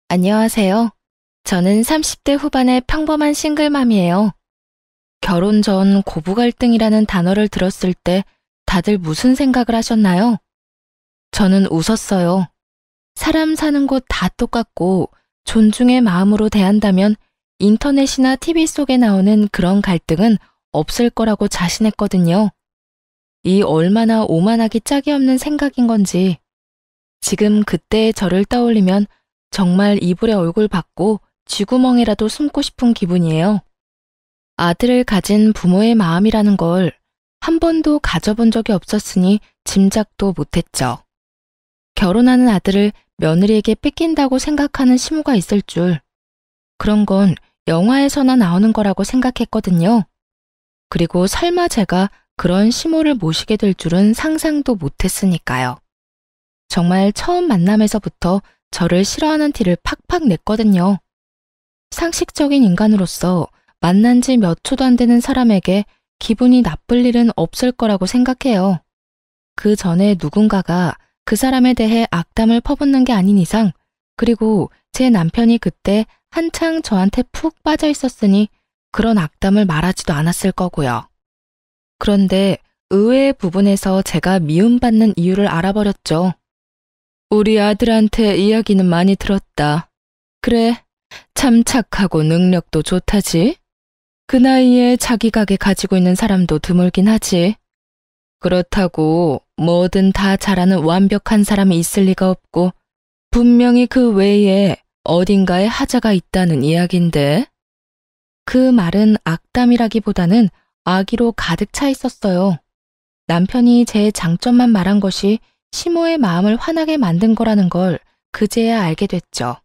안녕하세요. 저는 30대 후반의 평범한 싱글맘이에요. 결혼 전 고부 갈등이라는 단어를 들었을 때 다들 무슨 생각을 하셨나요? 저는 웃었어요. 사람 사는 곳 다 똑같고 존중의 마음으로 대한다면 인터넷이나 TV 속에 나오는 그런 갈등은 없을 거라고 자신했거든요. 이 얼마나 오만하기 짝이 없는 생각인 건지 지금 그때의 저를 떠올리면 정말 이불에 얼굴 받고 쥐구멍에라도 숨고 싶은 기분이에요. 아들을 가진 부모의 마음이라는 걸 한 번도 가져본 적이 없었으니 짐작도 못했죠. 결혼하는 아들을 며느리에게 뺏긴다고 생각하는 시모가 있을 줄. 그런 건 영화에서나 나오는 거라고 생각했거든요. 그리고 설마 제가 그런 시모를 모시게 될 줄은 상상도 못했으니까요. 정말 처음 만남에서부터 저를 싫어하는 티를 팍팍 냈거든요. 상식적인 인간으로서 만난 지 몇 초도 안 되는 사람에게 기분이 나쁠 일은 없을 거라고 생각해요. 그 전에 누군가가 그 사람에 대해 악담을 퍼붓는 게 아닌 이상, 그리고 제 남편이 그때 한창 저한테 푹 빠져 있었으니 그런 악담을 말하지도 않았을 거고요. 그런데 의외의 부분에서 제가 미움받는 이유를 알아버렸죠. 우리 아들한테 이야기는 많이 들었다. 그래, 참 착하고 능력도 좋다지. 그 나이에 자기 가게 가지고 있는 사람도 드물긴 하지. 그렇다고 뭐든 다 잘하는 완벽한 사람이 있을 리가 없고 분명히 그 외에 어딘가에 하자가 있다는 이야긴데. 그 말은 악담이라기보다는 악의로 가득 차 있었어요. 남편이 제 장점만 말한 것이 시모의 마음을 화나게 만든 거라는 걸 그제야 알게 됐죠.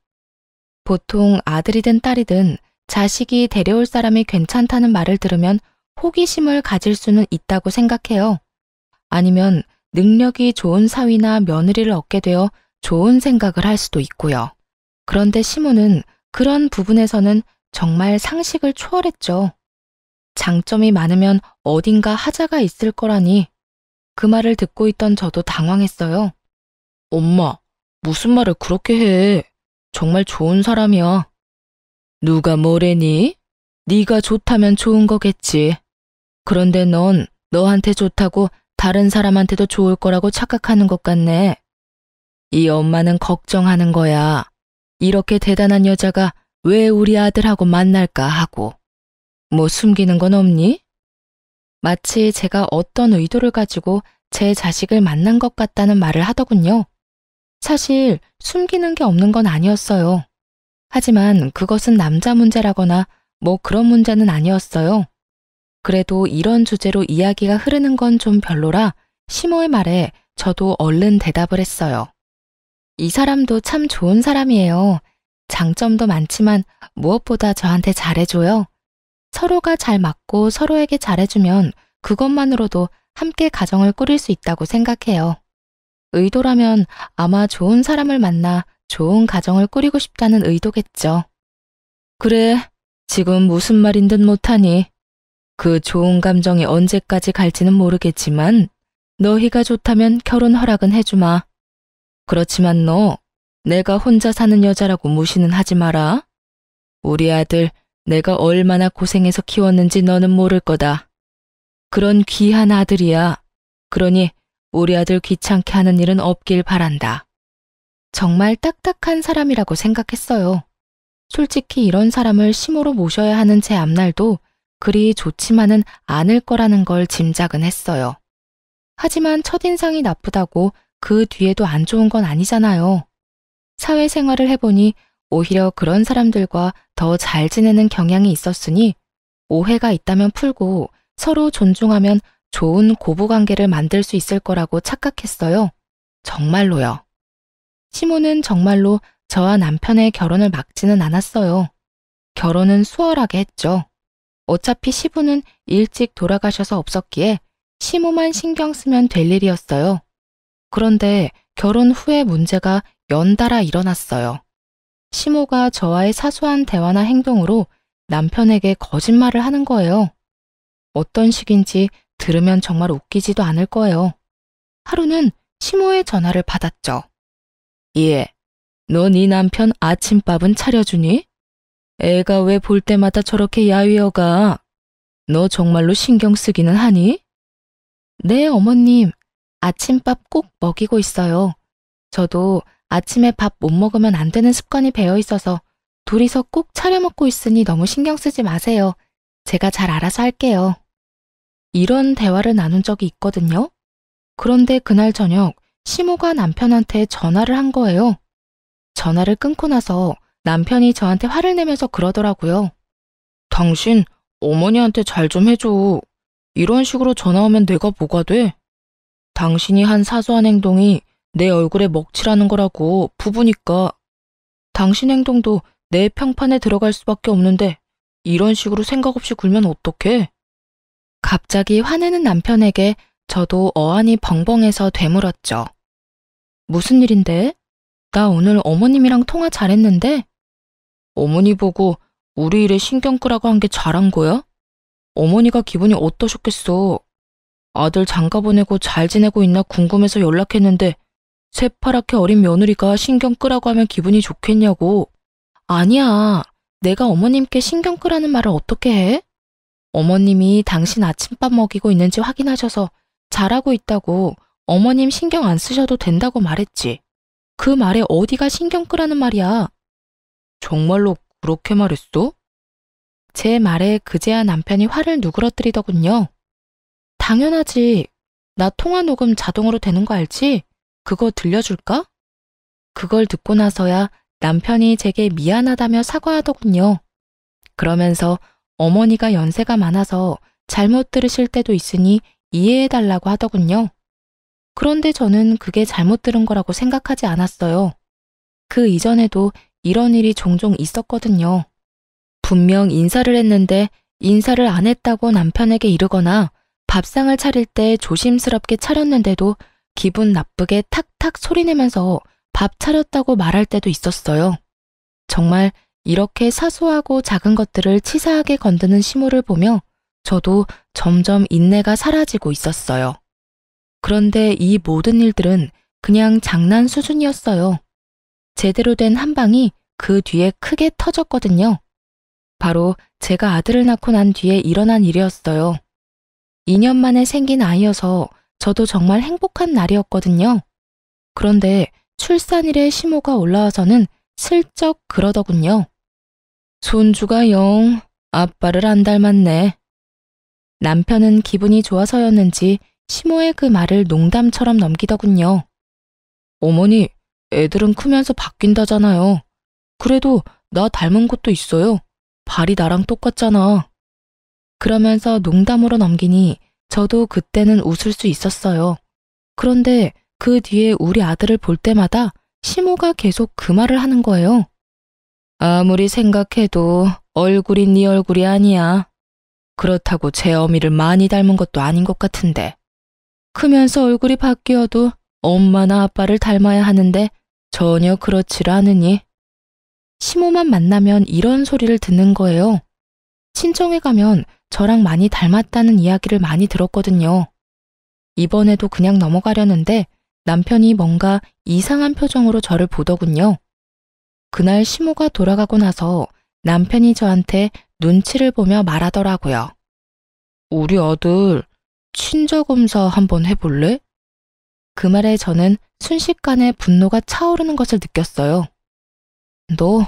보통 아들이든 딸이든 자식이 데려올 사람이 괜찮다는 말을 들으면 호기심을 가질 수는 있다고 생각해요. 아니면 능력이 좋은 사위나 며느리를 얻게 되어 좋은 생각을 할 수도 있고요. 그런데 시모는 그런 부분에서는 정말 상식을 초월했죠. 장점이 많으면 어딘가 하자가 있을 거라니. 그 말을 듣고 있던 저도 당황했어요. 엄마, 무슨 말을 그렇게 해? 정말 좋은 사람이야. 누가 뭐래니? 네가 좋다면 좋은 거겠지. 그런데 넌 너한테 좋다고 다른 사람한테도 좋을 거라고 착각하는 것 같네. 이 엄마는 걱정하는 거야. 이렇게 대단한 여자가 왜 우리 아들하고 만날까 하고. 뭐 숨기는 건 없니? 마치 제가 어떤 의도를 가지고 제 자식을 만난 것 같다는 말을 하더군요. 사실 숨기는 게 없는 건 아니었어요. 하지만 그것은 남자 문제라거나 뭐 그런 문제는 아니었어요. 그래도 이런 주제로 이야기가 흐르는 건 좀 별로라 시모의 말에 저도 얼른 대답을 했어요. 이 사람도 참 좋은 사람이에요. 장점도 많지만 무엇보다 저한테 잘해줘요. 서로가 잘 맞고 서로에게 잘해주면 그것만으로도 함께 가정을 꾸릴 수 있다고 생각해요. 의도라면 아마 좋은 사람을 만나 좋은 가정을 꾸리고 싶다는 의도겠죠. 그래, 지금 무슨 말인 듯 못하니. 그 좋은 감정이 언제까지 갈지는 모르겠지만 너희가 좋다면 결혼 허락은 해주마. 그렇지만 너 내가 혼자 사는 여자라고 무시는 하지 마라. 우리 아들 내가 얼마나 고생해서 키웠는지 너는 모를 거다. 그런 귀한 아들이야. 그러니 우리 아들 귀찮게 하는 일은 없길 바란다. 정말 딱딱한 사람이라고 생각했어요. 솔직히 이런 사람을 시모로 모셔야 하는 제 앞날도 그리 좋지만은 않을 거라는 걸 짐작은 했어요. 하지만 첫인상이 나쁘다고 그 뒤에도 안 좋은 건 아니잖아요. 사회생활을 해보니 오히려 그런 사람들과 더 잘 지내는 경향이 있었으니 오해가 있다면 풀고 서로 존중하면 좋은 고부관계를 만들 수 있을 거라고 착각했어요. 정말로요. 시모는 정말로 저와 남편의 결혼을 막지는 않았어요. 결혼은 수월하게 했죠. 어차피 시부는 일찍 돌아가셔서 없었기에 시모만 신경 쓰면 될 일이었어요. 그런데 결혼 후에 문제가 연달아 일어났어요. 시모가 저와의 사소한 대화나 행동으로 남편에게 거짓말을 하는 거예요. 어떤 식인지 들으면 정말 웃기지도 않을 거예요. 하루는 시모의 전화를 받았죠. 예, 너 네 남편 아침밥은 차려주니? 애가 왜 볼 때마다 저렇게 야위어가? 너 정말로 신경 쓰기는 하니? 네, 어머님. 아침밥 꼭 먹이고 있어요. 저도 아침에 밥 못 먹으면 안 되는 습관이 배어 있어서 둘이서 꼭 차려 먹고 있으니 너무 신경 쓰지 마세요. 제가 잘 알아서 할게요. 이런 대화를 나눈 적이 있거든요. 그런데 그날 저녁 시모가 남편한테 전화를 한 거예요. 전화를 끊고 나서 남편이 저한테 화를 내면서 그러더라고요. 당신 어머니한테 잘 좀 해줘. 이런 식으로 전화 오면 내가 뭐가 돼? 당신이 한 사소한 행동이 내 얼굴에 먹칠하는 거라고 부부니까. 당신 행동도 내 평판에 들어갈 수밖에 없는데 이런 식으로 생각 없이 굴면 어떡해? 갑자기 화내는 남편에게 저도 어안이 벙벙해서 되물었죠. 무슨 일인데? 나 오늘 어머님이랑 통화 잘했는데? 어머니 보고 우리 일에 신경 끄라고 한 게 잘한 거야? 어머니가 기분이 어떠셨겠어? 아들 장가 보내고 잘 지내고 있나 궁금해서 연락했는데 새파랗게 어린 며느리가 신경 끄라고 하면 기분이 좋겠냐고. 아니야. 내가 어머님께 신경 끄라는 말을 어떻게 해? 어머님이 당신 아침밥 먹이고 있는지 확인하셔서 잘하고 있다고 어머님 신경 안 쓰셔도 된다고 말했지. 그 말에 어디가 신경 끄라는 말이야. 정말로 그렇게 말했어? 제 말에 그제야 남편이 화를 누그러뜨리더군요. 당연하지. 나 통화 녹음 자동으로 되는 거 알지? 그거 들려줄까? 그걸 듣고 나서야 남편이 제게 미안하다며 사과하더군요. 그러면서 어머니가 연세가 많아서 잘못 들으실 때도 있으니 이해해달라고 하더군요. 그런데 저는 그게 잘못 들은 거라고 생각하지 않았어요. 그 이전에도 이런 일이 종종 있었거든요. 분명 인사를 했는데 인사를 안 했다고 남편에게 이르거나 밥상을 차릴 때 조심스럽게 차렸는데도 기분 나쁘게 탁탁 소리내면서 밥 차렸다고 말할 때도 있었어요. 정말 이렇게 사소하고 작은 것들을 치사하게 건드는 시모를 보며 저도 점점 인내가 사라지고 있었어요. 그런데 이 모든 일들은 그냥 장난 수준이었어요. 제대로 된 한 방이 그 뒤에 크게 터졌거든요. 바로 제가 아들을 낳고 난 뒤에 일어난 일이었어요. 2년 만에 생긴 아이여서 저도 정말 행복한 날이었거든요. 그런데 출산일에 시모가 올라와서는 슬쩍 그러더군요. 손주가 영 아빠를 안 닮았네. 남편은 기분이 좋아서였는지 시모의 그 말을 농담처럼 넘기더군요. 어머니, 애들은 크면서 바뀐다잖아요. 그래도 나 닮은 것도 있어요. 발이 나랑 똑같잖아. 그러면서 농담으로 넘기니 저도 그때는 웃을 수 있었어요. 그런데 그 뒤에 우리 아들을 볼 때마다 시모가 계속 그 말을 하는 거예요. 아무리 생각해도 얼굴이 네 얼굴이 아니야. 그렇다고 제 어미를 많이 닮은 것도 아닌 것 같은데. 크면서 얼굴이 바뀌어도 엄마나 아빠를 닮아야 하는데 전혀 그렇지를 않으니. 시모만 만나면 이런 소리를 듣는 거예요. 친정에 가면 저랑 많이 닮았다는 이야기를 많이 들었거든요. 이번에도 그냥 넘어가려는데 남편이 뭔가 이상한 표정으로 저를 보더군요. 그날 시모가 돌아가고 나서 남편이 저한테 눈치를 보며 말하더라고요. 우리 아들 친자검사 한번 해볼래? 그 말에 저는 순식간에 분노가 차오르는 것을 느꼈어요. 너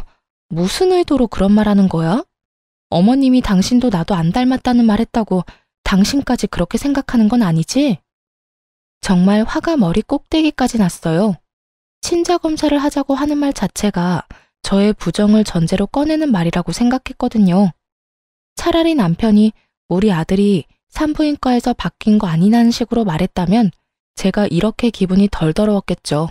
무슨 의도로 그런 말 하는 거야? 어머님이 당신도 나도 안 닮았다는 말 했다고 당신까지 그렇게 생각하는 건 아니지? 정말 화가 머리 꼭대기까지 났어요. 친자검사를 하자고 하는 말 자체가 저의 부정을 전제로 꺼내는 말이라고 생각했거든요. 차라리 남편이 우리 아들이 산부인과에서 바뀐 거 아니냐는 식으로 말했다면 제가 이렇게 기분이 덜 더러웠겠죠.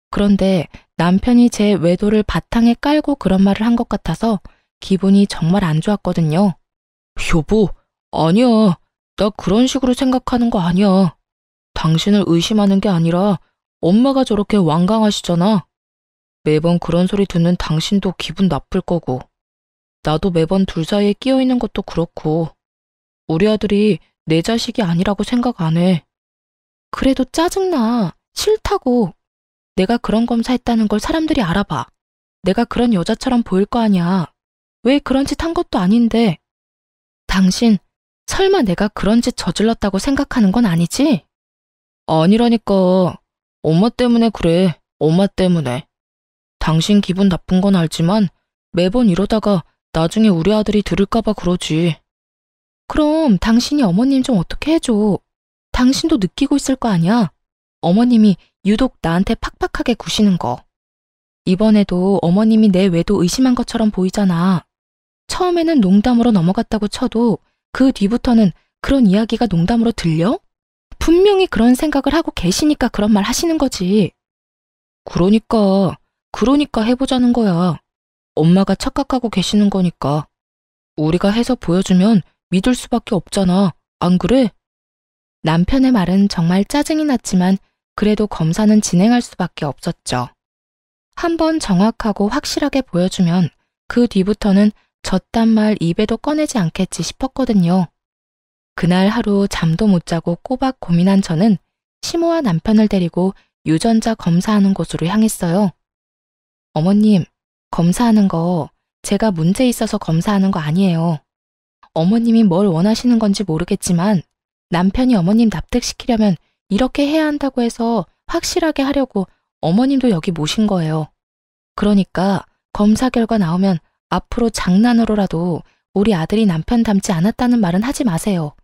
그런데 남편이 제 외도를 바탕에 깔고 그런 말을 한 것 같아서 기분이 정말 안 좋았거든요. 여보, 아니야. 나 그런 식으로 생각하는 거 아니야. 당신을 의심하는 게 아니라 엄마가 저렇게 완강하시잖아. 매번 그런 소리 듣는 당신도 기분 나쁠 거고. 나도 매번 둘 사이에 끼어 있는 것도 그렇고. 우리 아들이 내 자식이 아니라고 생각 안 해. 그래도 짜증나. 싫다고. 내가 그런 검사했다는 걸 사람들이 알아봐. 내가 그런 여자처럼 보일 거 아니야. 왜 그런 짓 한 것도 아닌데. 당신 설마 내가 그런 짓 저질렀다고 생각하는 건 아니지? 아니라니까. 엄마 때문에 그래. 엄마 때문에. 당신 기분 나쁜 건 알지만 매번 이러다가 나중에 우리 아들이 들을까 봐 그러지. 그럼 당신이 어머님 좀 어떻게 해줘. 당신도 느끼고 있을 거 아니야. 어머님이 유독 나한테 팍팍하게 구시는 거. 이번에도 어머님이 내 외도 의심한 것처럼 보이잖아. 처음에는 농담으로 넘어갔다고 쳐도 그 뒤부터는 그런 이야기가 농담으로 들려? 분명히 그런 생각을 하고 계시니까 그런 말 하시는 거지. 그러니까 해보자는 거야. 엄마가 착각하고 계시는 거니까. 우리가 해서 보여주면 믿을 수밖에 없잖아. 안 그래? 남편의 말은 정말 짜증이 났지만 그래도 검사는 진행할 수밖에 없었죠. 한번 정확하고 확실하게 보여주면 그 뒤부터는 저딴 말 입에도 꺼내지 않겠지 싶었거든요. 그날 하루 잠도 못 자고 꼬박 고민한 저는 시모와 남편을 데리고 유전자 검사하는 곳으로 향했어요. 어머님, 검사하는 거 제가 문제 있어서 검사하는 거 아니에요. 어머님이 뭘 원하시는 건지 모르겠지만 남편이 어머님 납득시키려면 이렇게 해야 한다고 해서 확실하게 하려고 어머님도 여기 모신 거예요. 그러니까 검사 결과 나오면 앞으로 장난으로라도 우리 아들이 남편 닮지 않았다는 말은 하지 마세요.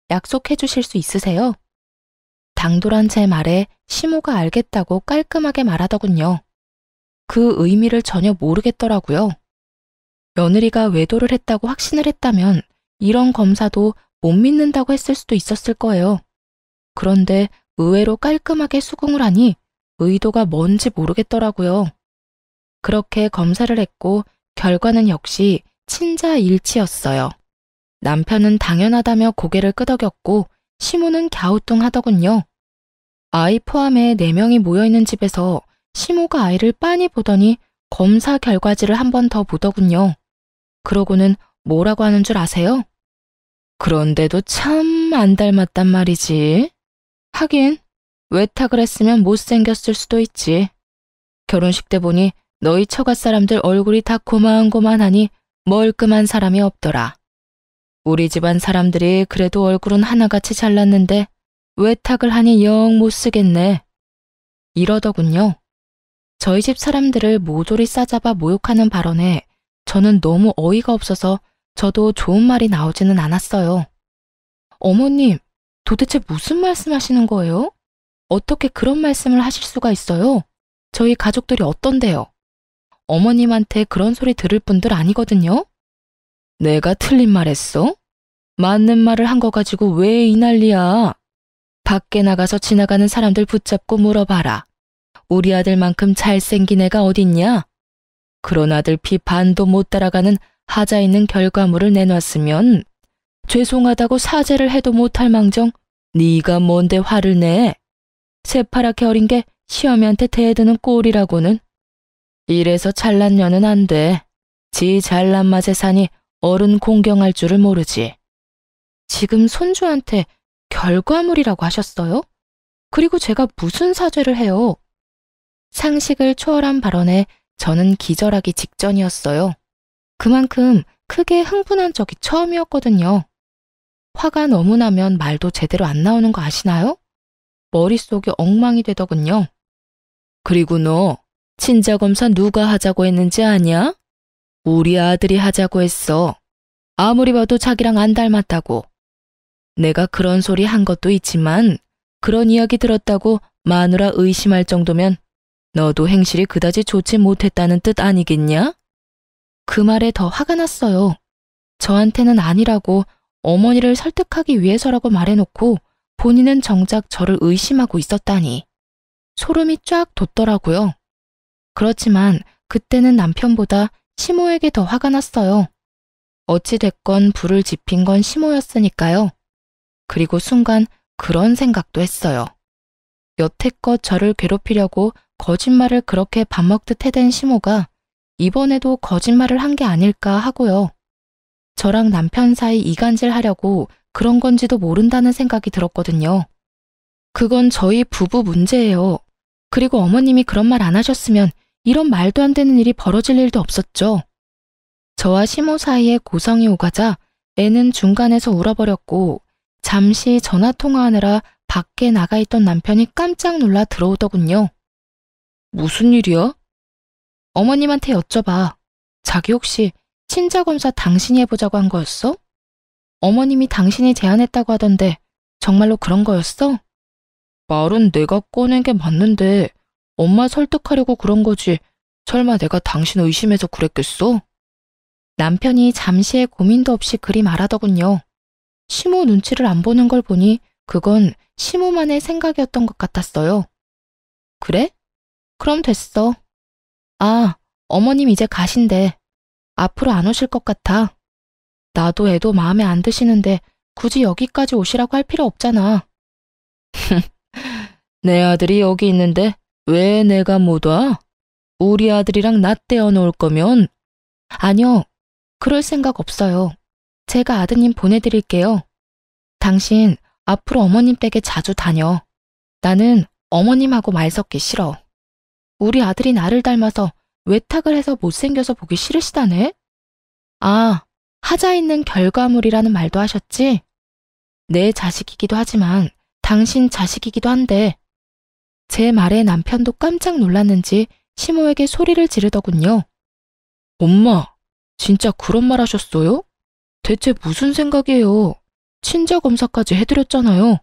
약속해 주실 수 있으세요? 당돌한 제 말에 시모가 알겠다고 깔끔하게 말하더군요. 그 의미를 전혀 모르겠더라고요. 며느리가 외도를 했다고 확신을 했다면 이런 검사도 못 믿는다고 했을 수도 있었을 거예요. 그런데 의외로 깔끔하게 수긍을 하니 의도가 뭔지 모르겠더라고요. 그렇게 검사를 했고 결과는 역시 친자일치였어요. 남편은 당연하다며 고개를 끄덕였고 시모는 갸우뚱하더군요. 아이 포함해 4명이 모여있는 집에서 시모가 아이를 빤히 보더니 검사 결과지를 한 번 더 보더군요. 그러고는 뭐라고 하는 줄 아세요? 그런데도 참 안 닮았단 말이지. 하긴 외탁을 했으면 못생겼을 수도 있지. 결혼식 때 보니 너희 처가 사람들 얼굴이 다 고만고만하니 멀끔한 사람이 없더라. 우리 집안 사람들이 그래도 얼굴은 하나같이 잘났는데 외탁을 하니 영 못쓰겠네. 이러더군요. 저희 집 사람들을 모조리 싸잡아 모욕하는 발언에 저는 너무 어이가 없어서 저도 좋은 말이 나오지는 않았어요. 어머님, 도대체 무슨 말씀하시는 거예요? 어떻게 그런 말씀을 하실 수가 있어요? 저희 가족들이 어떤데요? 어머님한테 그런 소리 들을 분들 아니거든요? 내가 틀린 말 했어? 맞는 말을 한 거 가지고 왜 이 난리야? 밖에 나가서 지나가는 사람들 붙잡고 물어봐라. 우리 아들만큼 잘생긴 애가 어딨냐? 그런 아들 피 반도 못 따라가는 하자 있는 결과물을 내놨으면 죄송하다고 사죄를 해도 못할 망정 네가 뭔데 화를 내? 새파랗게 어린 게 시어미한테 대드는 꼴이라고는. 이래서 잘난 년은 안 돼. 지 잘난 맛에 사니 어른 공경할 줄을 모르지. 지금 손주한테 결과물이라고 하셨어요? 그리고 제가 무슨 사죄를 해요? 상식을 초월한 발언에 저는 기절하기 직전이었어요. 그만큼 크게 흥분한 적이 처음이었거든요. 화가 너무 나면 말도 제대로 안 나오는 거 아시나요? 머릿속이 엉망이 되더군요. 그리고 너 친자검사 누가 하자고 했는지 아냐? 우리 아들이 하자고 했어. 아무리 봐도 자기랑 안 닮았다고. 내가 그런 소리 한 것도 있지만 그런 이야기 들었다고 마누라 의심할 정도면 너도 행실이 그다지 좋지 못했다는 뜻 아니겠냐? 그 말에 더 화가 났어요. 저한테는 아니라고 어머니를 설득하기 위해서라고 말해놓고 본인은 정작 저를 의심하고 있었다니. 소름이 쫙 돋더라고요. 그렇지만 그때는 남편보다 시모에게 더 화가 났어요. 어찌됐건 불을 지핀 건 시모였으니까요. 그리고 순간 그런 생각도 했어요. 여태껏 저를 괴롭히려고 거짓말을 그렇게 밥 먹듯 해댄 시모가 이번에도 거짓말을 한 게 아닐까 하고요. 저랑 남편 사이 이간질 하려고 그런 건지도 모른다는 생각이 들었거든요. 그건 저희 부부 문제예요. 그리고 어머님이 그런 말 안 하셨으면 이런 말도 안 되는 일이 벌어질 일도 없었죠. 저와 시모 사이에 고성이 오가자 애는 중간에서 울어버렸고 잠시 전화통화하느라 밖에 나가 있던 남편이 깜짝 놀라 들어오더군요. 무슨 일이야? 어머님한테 여쭤봐. 자기 혹시 친자검사 당신이 해보자고 한 거였어? 어머님이 당신이 제안했다고 하던데 정말로 그런 거였어? 말은 내가 꺼낸 게 맞는데 엄마 설득하려고 그런 거지. 설마 내가 당신 의심해서 그랬겠어? 남편이 잠시의 고민도 없이 그리 말하더군요. 시모 눈치를 안 보는 걸 보니 그건 시모만의 생각이었던 것 같았어요. 그래? 그럼 됐어. 아, 어머님 이제 가신대. 앞으로 안 오실 것 같아. 나도 애도 마음에 안 드시는데 굳이 여기까지 오시라고 할 필요 없잖아. 내 아들이 여기 있는데 왜 내가 못 와? 우리 아들이랑 나 떼어놓을 거면? 아니요, 그럴 생각 없어요. 제가 아드님 보내드릴게요. 당신 앞으로 어머님 댁에 자주 다녀. 나는 어머님하고 말 섞기 싫어. 우리 아들이 나를 닮아서 외탁을 해서 못생겨서 보기 싫으시다네? 아, 하자 있는 결과물이라는 말도 하셨지? 내 자식이기도 하지만 당신 자식이기도 한데. 제 말에 남편도 깜짝 놀랐는지 시모에게 소리를 지르더군요. 엄마, 진짜 그런 말 하셨어요? 대체 무슨 생각이에요? 친자 검사까지 해드렸잖아요.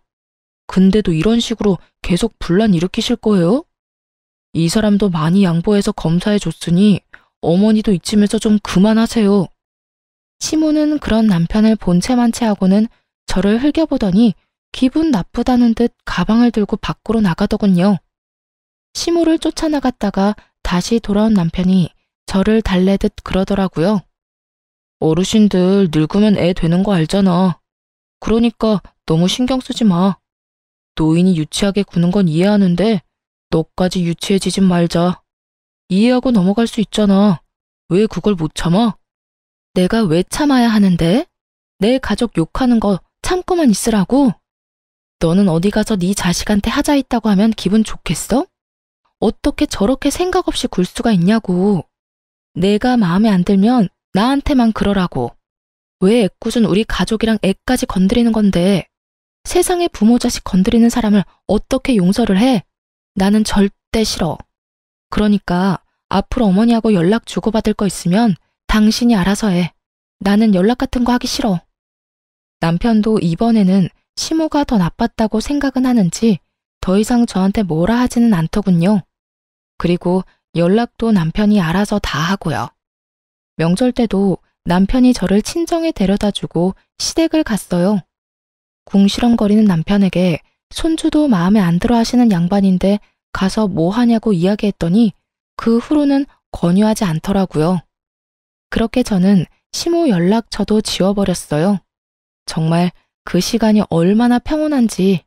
근데도 이런 식으로 계속 분란 일으키실 거예요? 이 사람도 많이 양보해서 검사해 줬으니 어머니도 이쯤에서 좀 그만하세요. 시모는 그런 남편을 본체만체 하고는 저를 흘겨보더니 기분 나쁘다는 듯 가방을 들고 밖으로 나가더군요. 시모를 쫓아나갔다가 다시 돌아온 남편이 저를 달래듯 그러더라고요. 어르신들 늙으면 애 되는 거 알잖아. 그러니까 너무 신경 쓰지 마. 노인이 유치하게 구는 건 이해하는데 너까지 유치해지진 말자. 이해하고 넘어갈 수 있잖아. 왜 그걸 못 참아? 내가 왜 참아야 하는데? 내 가족 욕하는 거 참고만 있으라고? 너는 어디 가서 네 자식한테 하자 있다고 하면 기분 좋겠어? 어떻게 저렇게 생각 없이 굴 수가 있냐고. 내가 마음에 안 들면 나한테만 그러라고. 왜 애꿎은 우리 가족이랑 애까지 건드리는 건데. 세상에 부모 자식 건드리는 사람을 어떻게 용서를 해? 나는 절대 싫어. 그러니까 앞으로 어머니하고 연락 주고받을 거 있으면 당신이 알아서 해. 나는 연락 같은 거 하기 싫어. 남편도 이번에는 시모가 더 나빴다고 생각은 하는지 더 이상 저한테 뭐라 하지는 않더군요. 그리고 연락도 남편이 알아서 다 하고요. 명절 때도 남편이 저를 친정에 데려다주고 시댁을 갔어요. 궁시렁거리는 남편에게 손주도 마음에 안 들어 하시는 양반인데 가서 뭐 하냐고 이야기했더니 그 후로는 권유하지 않더라고요. 그렇게 저는 시모 연락처도 지워버렸어요. 정말 그 시간이 얼마나 평온한지.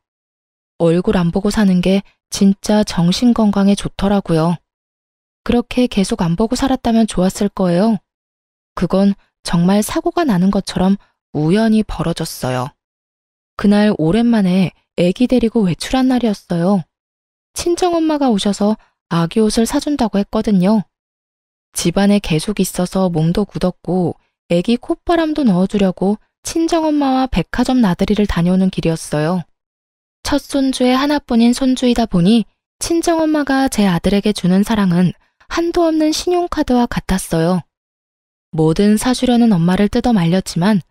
얼굴 안 보고 사는 게 진짜 정신 건강에 좋더라고요. 그렇게 계속 안 보고 살았다면 좋았을 거예요. 그건 정말 사고가 나는 것처럼 우연히 벌어졌어요. 그날 오랜만에 애기 데리고 외출한 날이었어요. 친정엄마가 오셔서 아기 옷을 사준다고 했거든요. 집안에 계속 있어서 몸도 굳었고 애기 콧바람도 넣어주려고 친정엄마와 백화점 나들이를 다녀오는 길이었어요. 첫 손주의 하나뿐인 손주이다 보니 친정엄마가 제 아들에게 주는 사랑은 한도 없는 신용카드와 같았어요. 뭐든 사주려는 엄마를 뜯어 말렸지만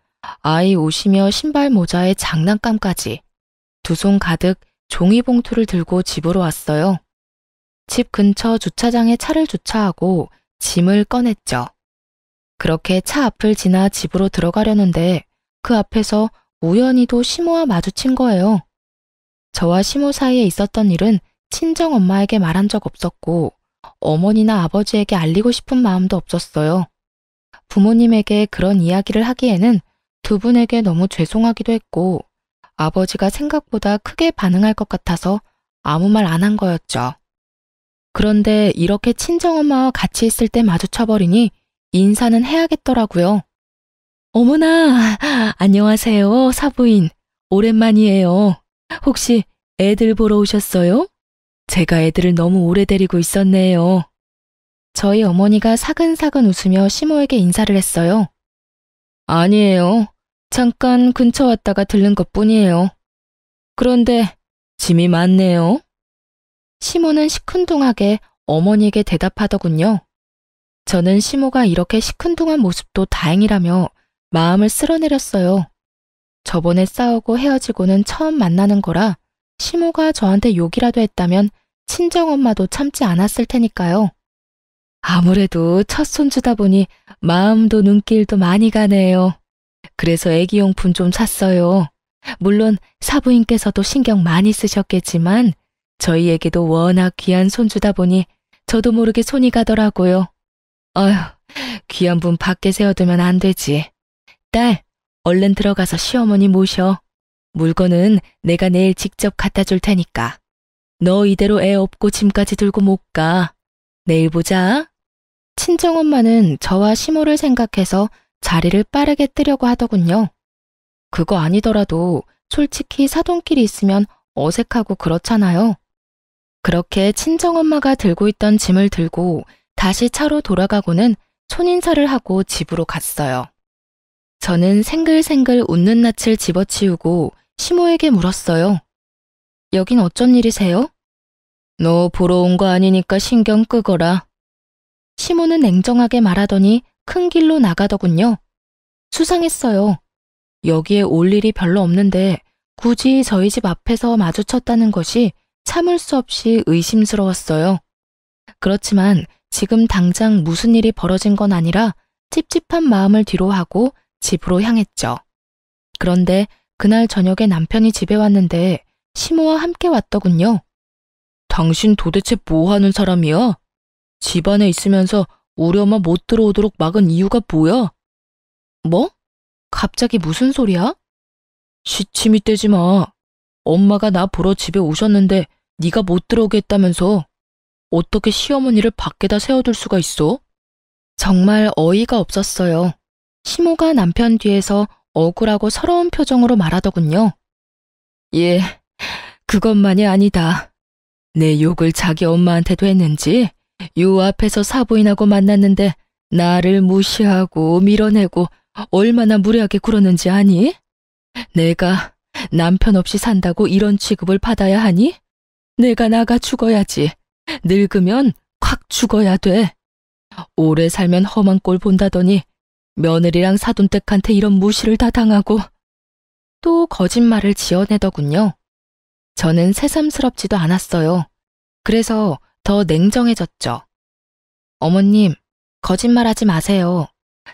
아이 옷이며 신발 모자에 장난감까지 두 손 가득 종이봉투를 들고 집으로 왔어요. 집 근처 주차장에 차를 주차하고 짐을 꺼냈죠. 그렇게 차 앞을 지나 집으로 들어가려는데 그 앞에서 우연히도 시모와 마주친 거예요. 저와 시모 사이에 있었던 일은 친정엄마에게 말한 적 없었고 어머니나 아버지에게 알리고 싶은 마음도 없었어요. 부모님에게 그런 이야기를 하기에는 두 분에게 너무 죄송하기도 했고 아버지가 생각보다 크게 반응할 것 같아서 아무 말 안 한 거였죠. 그런데 이렇게 친정엄마와 같이 있을 때 마주쳐버리니 인사는 해야겠더라고요. 어머나, 안녕하세요, 사부인. 오랜만이에요. 혹시 애들 보러 오셨어요? 제가 애들을 너무 오래 데리고 있었네요. 저희 어머니가 사근사근 웃으며 시모에게 인사를 했어요. 아니에요. 잠깐 근처 왔다가 들른 것뿐이에요. 그런데 짐이 많네요. 시모는 시큰둥하게 어머니에게 대답하더군요. 저는 시모가 이렇게 시큰둥한 모습도 다행이라며 마음을 쓸어내렸어요. 저번에 싸우고 헤어지고는 처음 만나는 거라 시모가 저한테 욕이라도 했다면 친정엄마도 참지 않았을 테니까요. 아무래도 첫 손주다 보니 마음도 눈길도 많이 가네요. 그래서 애기용품 좀 샀어요. 물론 사부인께서도 신경 많이 쓰셨겠지만 저희에게도 워낙 귀한 손주다 보니 저도 모르게 손이 가더라고요. 어휴, 귀한 분 밖에 세워두면 안 되지. 딸, 얼른 들어가서 시어머니 모셔. 물건은 내가 내일 직접 갖다 줄 테니까. 너 이대로 애 업고 짐까지 들고 못 가. 내일 보자. 친정엄마는 저와 시모를 생각해서 자리를 빠르게 뜨려고 하더군요. 그거 아니더라도 솔직히 사돈끼리 있으면 어색하고 그렇잖아요. 그렇게 친정엄마가 들고 있던 짐을 들고 다시 차로 돌아가고는 손인사를 하고 집으로 갔어요. 저는 생글생글 웃는 낯을 집어치우고 시모에게 물었어요. 여긴 어쩐 일이세요? 너 보러 온 거 아니니까 신경 끄거라. 시모는 냉정하게 말하더니 큰 길로 나가더군요. 수상했어요. 여기에 올 일이 별로 없는데 굳이 저희 집 앞에서 마주쳤다는 것이 참을 수 없이 의심스러웠어요. 그렇지만 지금 당장 무슨 일이 벌어진 건 아니라 찝찝한 마음을 뒤로하고 집으로 향했죠. 그런데 그날 저녁에 남편이 집에 왔는데 시모와 함께 왔더군요. 당신 도대체 뭐 하는 사람이야? 집안에 있으면서 우리 엄마 못 들어오도록 막은 이유가 뭐야? 뭐? 갑자기 무슨 소리야? 시침이 떼지 마. 엄마가 나 보러 집에 오셨는데 네가 못 들어오게 했다면서 어떻게 시어머니를 밖에다 세워둘 수가 있어? 정말 어이가 없었어요. 시모가 남편 뒤에서 억울하고 서러운 표정으로 말하더군요. 예, 그것만이 아니다. 내 욕을 자기 엄마한테도 했는지 요 앞에서 사부인하고 만났는데 나를 무시하고 밀어내고 얼마나 무례하게 굴었는지 아니? 내가 남편 없이 산다고 이런 취급을 받아야 하니? 내가 나가 죽어야지. 늙으면 콱 죽어야 돼. 오래 살면 험한 꼴 본다더니 며느리랑 사돈댁한테 이런 무시를 다 당하고 또 거짓말을 지어내더군요. 저는 새삼스럽지도 않았어요. 그래서 더 냉정해졌죠. 어머님, 거짓말하지 마세요.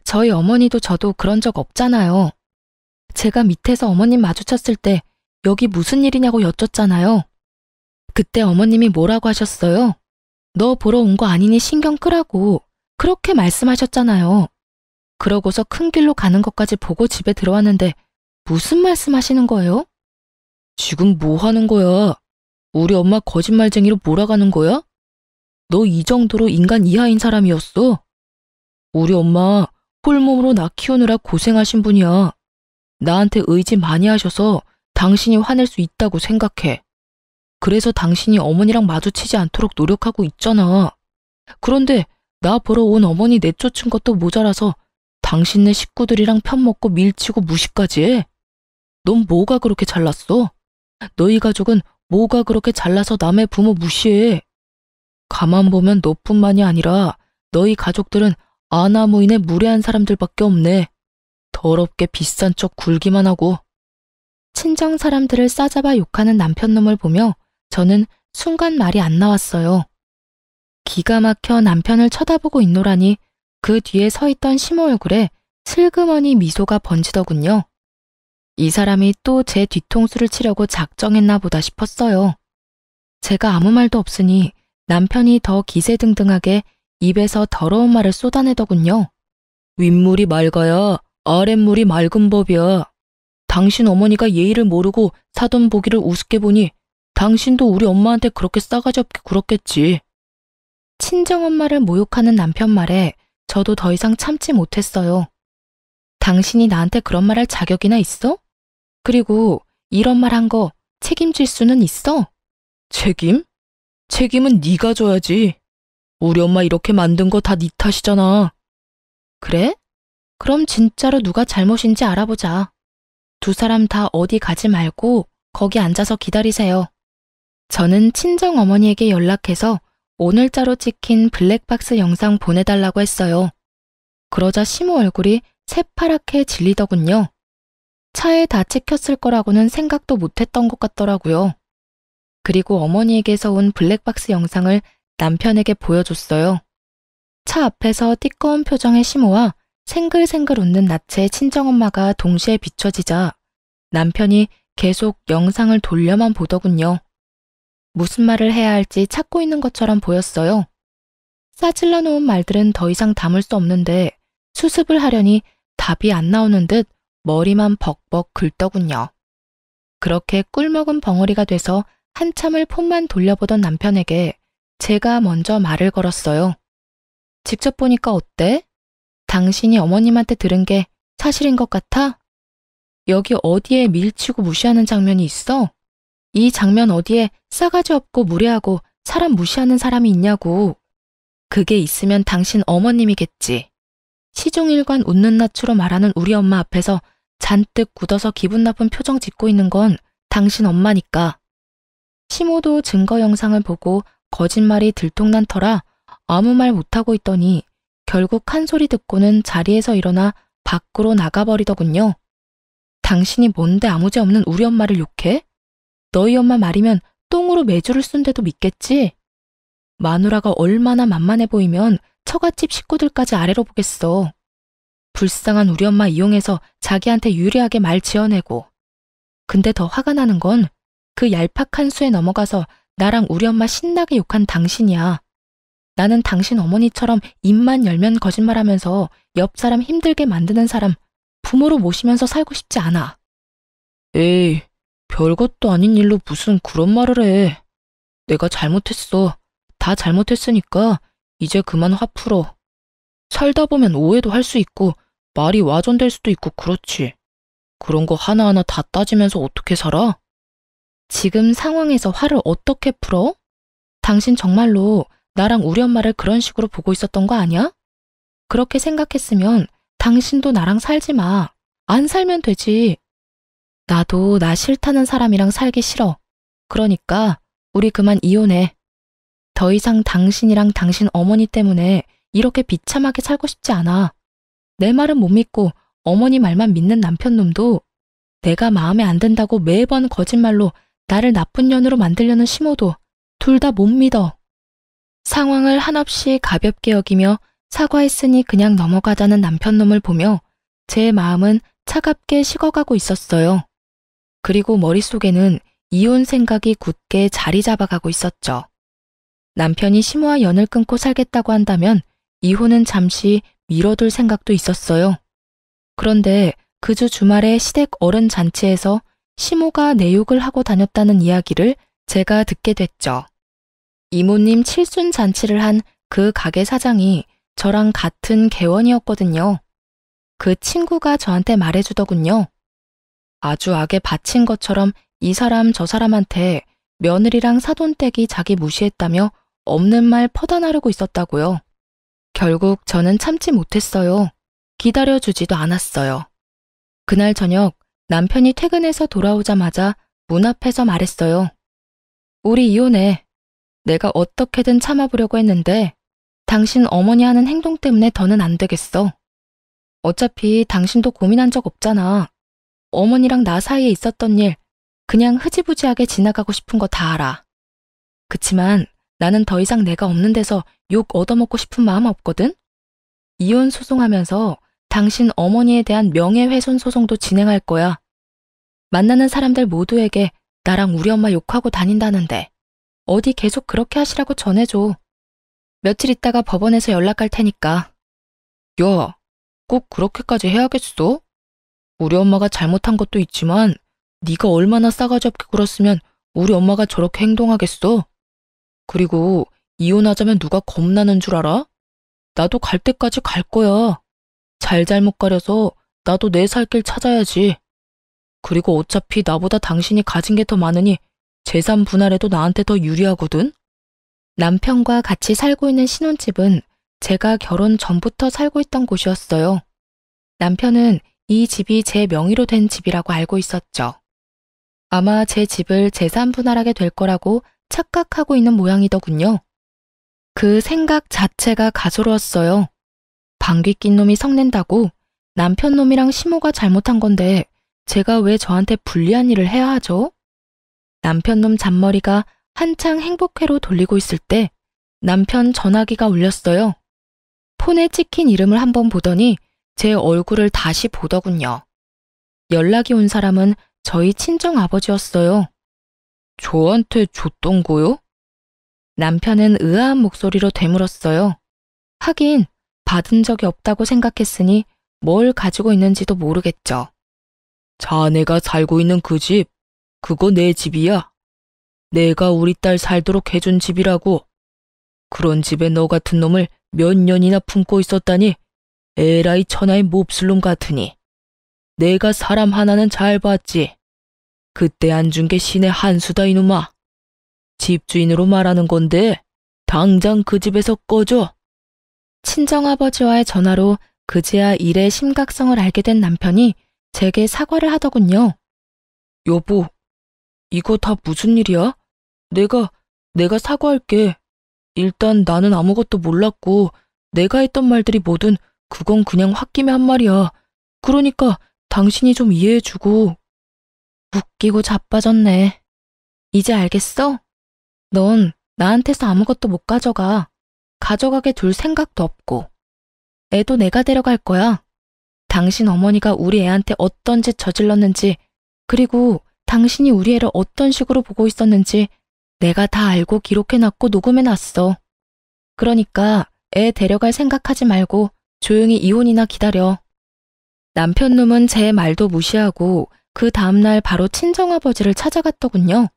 저희 어머니도 저도 그런 적 없잖아요. 제가 밑에서 어머님 마주쳤을 때 여기 무슨 일이냐고 여쭸잖아요. 그때 어머님이 뭐라고 하셨어요? 너 보러 온 거 아니니 신경 끄라고 그렇게 말씀하셨잖아요. 그러고서 큰 길로 가는 것까지 보고 집에 들어왔는데 무슨 말씀하시는 거예요? 지금 뭐 하는 거야? 우리 엄마 거짓말쟁이로 몰아가는 거야? 너 이 정도로 인간 이하인 사람이었어? 우리 엄마 홀몸으로 나 키우느라 고생하신 분이야. 나한테 의지 많이 하셔서 당신이 화낼 수 있다고 생각해. 그래서 당신이 어머니랑 마주치지 않도록 노력하고 있잖아. 그런데 나 보러 온 어머니 내쫓은 것도 모자라서 당신네 식구들이랑 편먹고 밀치고 무시까지 해. 넌 뭐가 그렇게 잘났어? 너희 가족은 뭐가 그렇게 잘나서 남의 부모 무시해? 가만 보면 너뿐만이 아니라 너희 가족들은 아나무인의 무례한 사람들밖에 없네. 더럽게 비싼 척 굴기만 하고. 친정 사람들을 싸잡아 욕하는 남편놈을 보며 저는 순간 말이 안 나왔어요. 기가 막혀 남편을 쳐다보고 있노라니 그 뒤에 서 있던 시모 얼굴에 슬그머니 미소가 번지더군요. 이 사람이 또 제 뒤통수를 치려고 작정했나 보다 싶었어요. 제가 아무 말도 없으니 남편이 더 기세등등하게 입에서 더러운 말을 쏟아내더군요. 윗물이 맑아야 아랫물이 맑은 법이야. 당신 어머니가 예의를 모르고 사돈 보기를 우습게 보니 당신도 우리 엄마한테 그렇게 싸가지 없게 굴었겠지. 친정엄마를 모욕하는 남편 말에 저도 더 이상 참지 못했어요. 당신이 나한테 그런 말 할 자격이나 있어? 그리고 이런 말 한 거 책임질 수는 있어? 책임? 책임은 네가 져야지. 우리 엄마 이렇게 만든 거 다 네 탓이잖아. 그래? 그럼 진짜로 누가 잘못인지 알아보자. 두 사람 다 어디 가지 말고 거기 앉아서 기다리세요. 저는 친정 어머니에게 연락해서 오늘자로 찍힌 블랙박스 영상 보내달라고 했어요. 그러자 시모 얼굴이 새파랗게 질리더군요. 차에 다 찍혔을 거라고는 생각도 못했던 것 같더라고요. 그리고 어머니에게서 온 블랙박스 영상을 남편에게 보여줬어요. 차 앞에서 띠꺼운 표정의 시모와 생글생글 웃는 낯의 친정엄마가 동시에 비춰지자 남편이 계속 영상을 돌려만 보더군요. 무슨 말을 해야 할지 찾고 있는 것처럼 보였어요. 싸질러 놓은 말들은 더 이상 담을 수 없는데 수습을 하려니 답이 안 나오는 듯 머리만 벅벅 긁더군요. 그렇게 꿀먹은 벙어리가 돼서 한참을 폰만 돌려보던 남편에게 제가 먼저 말을 걸었어요. 직접 보니까 어때? 당신이 어머님한테 들은 게 사실인 것 같아? 여기 어디에 밀치고 무시하는 장면이 있어? 이 장면 어디에 싸가지 없고 무례하고 사람 무시하는 사람이 있냐고. 그게 있으면 당신 어머님이겠지. 시종일관 웃는 낯으로 말하는 우리 엄마 앞에서 잔뜩 굳어서 기분 나쁜 표정 짓고 있는 건 당신 엄마니까. 시모도 증거 영상을 보고 거짓말이 들통난 터라 아무 말 못하고 있더니 결국 한 소리 듣고는 자리에서 일어나 밖으로 나가버리더군요. 당신이 뭔데 아무죄 없는 우리 엄마를 욕해? 너희 엄마 말이면 똥으로 매주를 쓴데도 믿겠지? 마누라가 얼마나 만만해 보이면 처갓집 식구들까지 아래로 보겠어. 불쌍한 우리 엄마 이용해서 자기한테 유리하게 말 지어내고. 근데 더 화가 나는 건 그 얄팍한 수에 넘어가서 나랑 우리 엄마 신나게 욕한 당신이야. 나는 당신 어머니처럼 입만 열면 거짓말하면서 옆 사람 힘들게 만드는 사람 부모로 모시면서 살고 싶지 않아. 에이, 별것도 아닌 일로 무슨 그런 말을 해. 내가 잘못했어. 다 잘못했으니까 이제 그만 화 풀어. 살다 보면 오해도 할 수 있고 말이 와전될 수도 있고 그렇지. 그런 거 하나하나 다 따지면서 어떻게 살아? 지금 상황에서 화를 어떻게 풀어? 당신 정말로 나랑 우리 엄마를 그런 식으로 보고 있었던 거 아니야? 그렇게 생각했으면 당신도 나랑 살지 마. 안 살면 되지. 나도 나 싫다는 사람이랑 살기 싫어. 그러니까 우리 그만 이혼해. 더 이상 당신이랑 당신 어머니 때문에 이렇게 비참하게 살고 싶지 않아. 내 말은 못 믿고 어머니 말만 믿는 남편놈도 내가 마음에 안 든다고 매번 거짓말로 나를 나쁜 년으로 만들려는 시모도 둘 다 못 믿어. 상황을 한없이 가볍게 여기며 사과했으니 그냥 넘어가자는 남편놈을 보며 제 마음은 차갑게 식어가고 있었어요. 그리고 머릿속에는 이혼 생각이 굳게 자리 잡아가고 있었죠. 남편이 시모와 연을 끊고 살겠다고 한다면 이혼은 잠시 미뤄둘 생각도 있었어요. 그런데 그 주 주말에 시댁 어른 잔치에서 시모가 내 욕을 하고 다녔다는 이야기를 제가 듣게 됐죠. 이모님 칠순 잔치를 한 그 가게 사장이 저랑 같은 개원이었거든요. 그 친구가 저한테 말해주더군요. 아주 악에 바친 것처럼 이 사람 저 사람한테 며느리랑 사돈댁이 자기 무시했다며 없는 말 퍼다 나르고 있었다고요. 결국 저는 참지 못했어요. 기다려주지도 않았어요. 그날 저녁 남편이 퇴근해서 돌아오자마자 문 앞에서 말했어요. 우리 이혼해. 내가 어떻게든 참아보려고 했는데 당신 어머니 하는 행동 때문에 더는 안 되겠어. 어차피 당신도 고민한 적 없잖아. 어머니랑 나 사이에 있었던 일 그냥 흐지부지하게 지나가고 싶은 거 다 알아. 그치만 나는 더 이상 내가 없는 데서 욕 얻어먹고 싶은 마음 없거든? 이혼 소송하면서 당신 어머니에 대한 명예훼손 소송도 진행할 거야. 만나는 사람들 모두에게 나랑 우리 엄마 욕하고 다닌다는데 어디 계속 그렇게 하시라고 전해줘. 며칠 있다가 법원에서 연락할 테니까. 야, 꼭 그렇게까지 해야겠어? 우리 엄마가 잘못한 것도 있지만 네가 얼마나 싸가지 없게 굴었으면 우리 엄마가 저렇게 행동하겠어? 그리고 이혼하자면 누가 겁나는 줄 알아? 나도 갈 때까지 갈 거야. 잘잘못 가려서 나도 내 살 길 찾아야지. 그리고 어차피 나보다 당신이 가진 게 더 많으니 재산 분할해도 나한테 더 유리하거든? 남편과 같이 살고 있는 신혼집은 제가 결혼 전부터 살고 있던 곳이었어요. 남편은 이 집이 제 명의로 된 집이라고 알고 있었죠. 아마 제 집을 재산 분할하게 될 거라고 착각하고 있는 모양이더군요. 그 생각 자체가 가소로웠어요. 방귀 낀 놈이 성낸다고 남편 놈이랑 시모가 잘못한 건데 제가 왜 저한테 불리한 일을 해야 하죠? 남편 놈 잔머리가 한창 행복회로 돌리고 있을 때 남편 전화기가 울렸어요. 폰에 찍힌 이름을 한번 보더니 제 얼굴을 다시 보더군요. 연락이 온 사람은 저희 친정 아버지였어요. 저한테 줬던 거요? 남편은 의아한 목소리로 되물었어요. 하긴 받은 적이 없다고 생각했으니 뭘 가지고 있는지도 모르겠죠. 자네가 살고 있는 그 집, 그거 내 집이야. 내가 우리 딸 살도록 해준 집이라고. 그런 집에 너 같은 놈을 몇 년이나 품고 있었다니 에라이 천하의 몹쓸 놈 같으니. 내가 사람 하나는 잘 봤지. 그때 안 준 게 신의 한 수다 이놈아. 집주인으로 말하는 건데 당장 그 집에서 꺼져. 친정아버지와의 전화로 그제야 일의 심각성을 알게 된 남편이 제게 사과를 하더군요. 여보, 이거 다 무슨 일이야? 내가 사과할게. 일단 나는 아무것도 몰랐고 내가 했던 말들이 뭐든 그건 그냥 홧김에 한 말이야. 그러니까 당신이 좀 이해해주고. 웃기고 자빠졌네. 이제 알겠어? 넌 나한테서 아무것도 못 가져가. 가져가게 둘 생각도 없고. 애도 내가 데려갈 거야. 당신 어머니가 우리 애한테 어떤 짓 저질렀는지, 그리고 당신이 우리 애를 어떤 식으로 보고 있었는지 내가 다 알고 기록해놨고 녹음해놨어. 그러니까 애 데려갈 생각하지 말고 조용히 이혼이나 기다려. 남편 놈은 제 말도 무시하고 그 다음날 바로 친정아버지를 찾아갔더군요.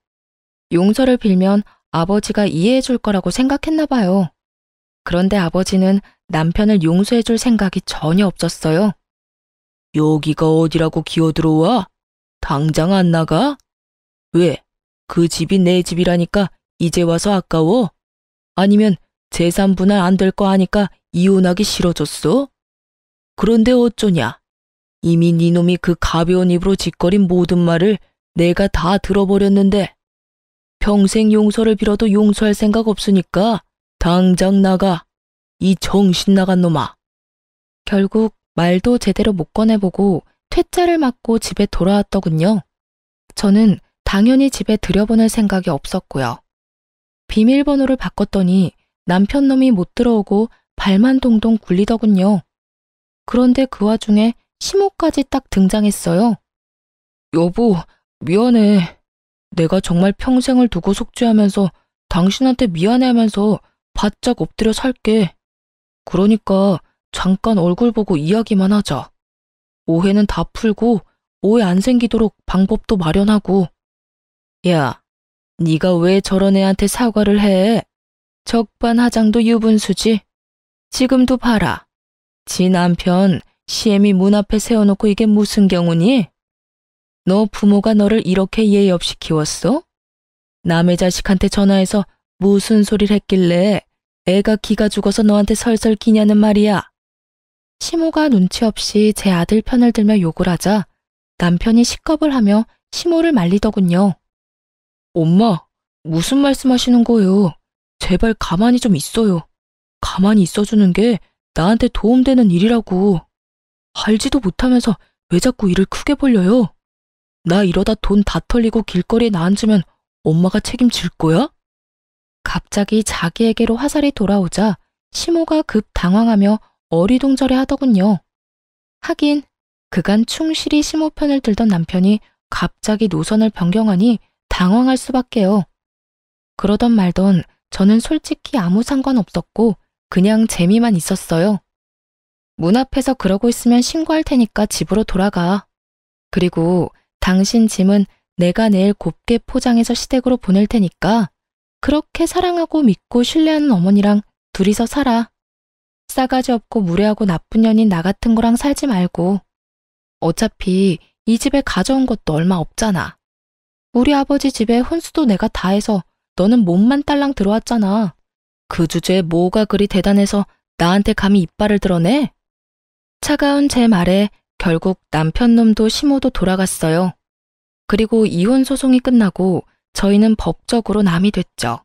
용서를 빌면 아버지가 이해해 줄 거라고 생각했나 봐요. 그런데 아버지는 남편을 용서해 줄 생각이 전혀 없었어요. 여기가 어디라고 기어들어와? 당장 안 나가? 왜? 그 집이 내 집이라니까 이제 와서 아까워? 아니면 재산 분할 안 될 거 아니까 이혼하기 싫어졌어? 그런데 어쩌냐? 이미 네 놈이 그 가벼운 입으로 짓거린 모든 말을 내가 다 들어버렸는데 평생 용서를 빌어도 용서할 생각 없으니까 당장 나가. 이 정신 나간 놈아. 결국 말도 제대로 못 꺼내보고 퇴짜를 맞고 집에 돌아왔더군요. 저는 당연히 집에 들여보낼 생각이 없었고요. 비밀번호를 바꿨더니 남편 놈이 못 들어오고 발만 동동 굴리더군요. 그런데 그 와중에 시모까지 딱 등장했어요. 여보, 미안해. 내가 정말 평생을 두고 속죄하면서 당신한테 미안해하면서 바짝 엎드려 살게. 그러니까 잠깐 얼굴 보고 이야기만 하자. 오해는 다 풀고 오해 안 생기도록 방법도 마련하고. 야, 네가 왜 저런 애한테 사과를 해? 적반하장도 유분수지. 지금도 봐라. 지 남편 시애미 문 앞에 세워놓고 이게 무슨 경우니? 너 부모가 너를 이렇게 예의 없이 키웠어? 남의 자식한테 전화해서 무슨 소리를 했길래 애가 기가 죽어서 너한테 설설 기냐는 말이야. 시모가 눈치 없이 제 아들 편을 들며 욕을 하자 남편이 식겁을 하며 시모를 말리더군요. 엄마, 무슨 말씀하시는 거예요? 제발 가만히 좀 있어요. 가만히 있어주는 게 나한테 도움되는 일이라고. 알지도 못하면서 왜 자꾸 일을 크게 벌려요? 나 이러다 돈 다 털리고 길거리에 나앉으면 엄마가 책임질 거야? 갑자기 자기에게로 화살이 돌아오자 시모가 급 당황하며 어리둥절해 하더군요. 하긴 그간 충실히 시모 편을 들던 남편이 갑자기 노선을 변경하니 당황할 수밖에요. 그러던 말던 저는 솔직히 아무 상관없었고 그냥 재미만 있었어요. 문 앞에서 그러고 있으면 신고할 테니까 집으로 돌아가. 그리고 당신 짐은 내가 내일 곱게 포장해서 시댁으로 보낼 테니까 그렇게 사랑하고 믿고 신뢰하는 어머니랑 둘이서 살아. 싸가지 없고 무례하고 나쁜 년인 나 같은 거랑 살지 말고. 어차피 이 집에 가져온 것도 얼마 없잖아. 우리 아버지 집에 혼수도 내가 다 해서 너는 몸만 딸랑 들어왔잖아. 그 주제에 뭐가 그리 대단해서 나한테 감히 이빨을 드러내? 차가운 제 말에 결국 남편 놈도 시모도 돌아갔어요. 그리고 이혼 소송이 끝나고 저희는 법적으로 남이 됐죠.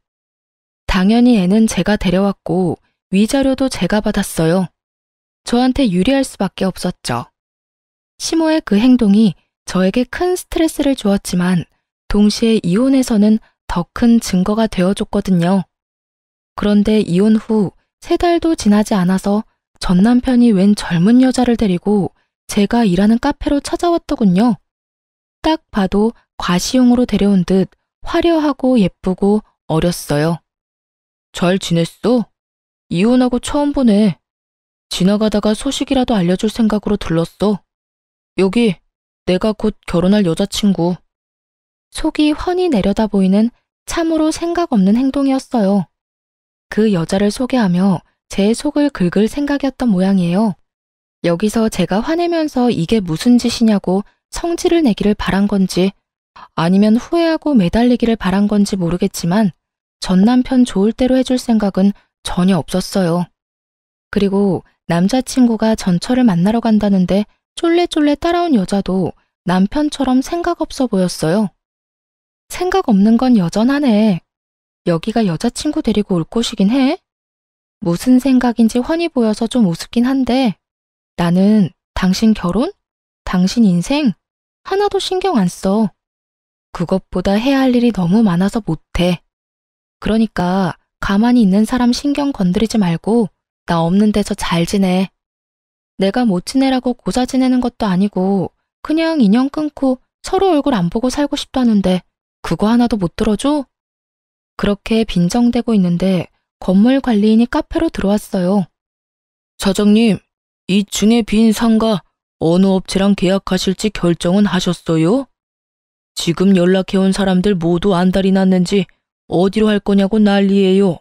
당연히 애는 제가 데려왔고 위자료도 제가 받았어요. 저한테 유리할 수밖에 없었죠. 시모의 그 행동이 저에게 큰 스트레스를 주었지만 동시에 이혼에서는 더 큰 증거가 되어줬거든요. 그런데 이혼 후 3달도 지나지 않아서 전 남편이 웬 젊은 여자를 데리고 제가 일하는 카페로 찾아왔더군요. 딱 봐도 과시용으로 데려온 듯 화려하고 예쁘고 어렸어요. 잘 지냈어? 이혼하고 처음 보네. 지나가다가 소식이라도 알려줄 생각으로 들렀어. 여기 내가 곧 결혼할 여자친구. 속이 훤히 내려다 보이는 참으로 생각 없는 행동이었어요. 그 여자를 소개하며 제 속을 긁을 생각이었던 모양이에요. 여기서 제가 화내면서 이게 무슨 짓이냐고 성질을 내기를 바란 건지 아니면 후회하고 매달리기를 바란 건지 모르겠지만 전 남편 좋을 대로 해줄 생각은 전혀 없었어요. 그리고 남자친구가 전처를 만나러 간다는데 쫄래쫄래 따라온 여자도 남편처럼 생각 없어 보였어요. 생각 없는 건 여전하네. 여기가 여자친구 데리고 올 곳이긴 해. 무슨 생각인지 훤히 보여서 좀 우습긴 한데 나는 당신 결혼? 당신 인생? 하나도 신경 안 써. 그것보다 해야 할 일이 너무 많아서 못해. 그러니까 가만히 있는 사람 신경 건드리지 말고 나 없는 데서 잘 지내. 내가 못 지내라고 고사 지내는 것도 아니고 그냥 인연 끊고 서로 얼굴 안 보고 살고 싶다는데 그거 하나도 못 들어줘? 그렇게 빈정대고 있는데 건물 관리인이 카페로 들어왔어요. 사장님, 2층에 빈 상가 어느 업체랑 계약하실지 결정은 하셨어요? 지금 연락해온 사람들 모두 안달이 났는지 어디로 할 거냐고 난리예요.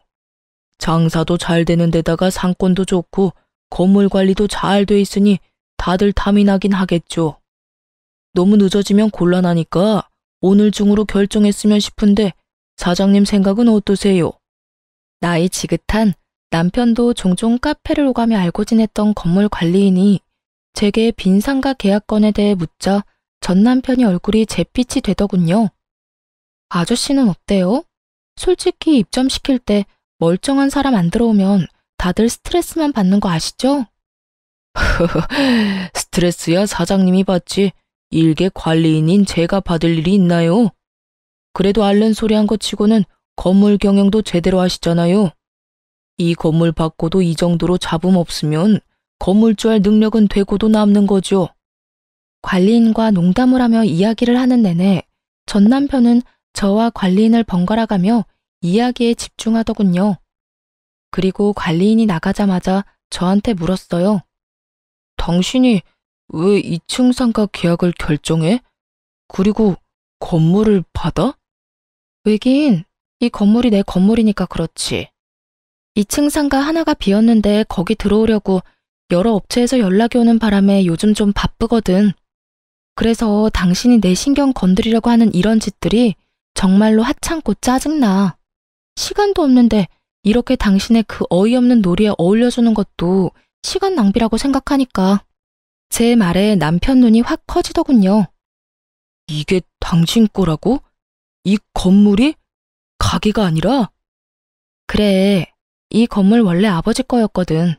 장사도 잘 되는 데다가 상권도 좋고 건물 관리도 잘 돼 있으니 다들 탐이 나긴 하겠죠. 너무 늦어지면 곤란하니까 오늘 중으로 결정했으면 싶은데 사장님 생각은 어떠세요? 나이 지긋한 남편도 종종 카페를 오가며 알고 지냈던 건물 관리인이 제게 빈 상가 계약건에 대해 묻자 전 남편이 얼굴이 잿빛이 되더군요. 아저씨는 어때요? 솔직히 입점시킬 때 멀쩡한 사람 안 들어오면 다들 스트레스만 받는 거 아시죠? 스트레스야 사장님이 받지 일개 관리인인 제가 받을 일이 있나요? 그래도 앓는 소리 한 거 치고는 건물 경영도 제대로 하시잖아요. 이 건물 받고도 이 정도로 잡음 없으면 건물주 할 능력은 되고도 남는 거죠. 관리인과 농담을 하며 이야기를 하는 내내 전 남편은 저와 관리인을 번갈아가며 이야기에 집중하더군요. 그리고 관리인이 나가자마자 저한테 물었어요. 당신이 왜 2층 상가 계약을 결정해? 그리고 건물을 받아? 왜긴 이 건물이 내 건물이니까 그렇지. 2층 상가 하나가 비었는데 거기 들어오려고 여러 업체에서 연락이 오는 바람에 요즘 좀 바쁘거든. 그래서 당신이 내 신경 건드리려고 하는 이런 짓들이 정말로 하찮고 짜증나. 시간도 없는데 이렇게 당신의 그 어이없는 놀이에 어울려주는 것도 시간 낭비라고 생각하니까. 제 말에 남편 눈이 확 커지더군요. 이게 당신 거라고? 이 건물이? 가게가 아니라? 그래, 이 건물 원래 아버지 거였거든.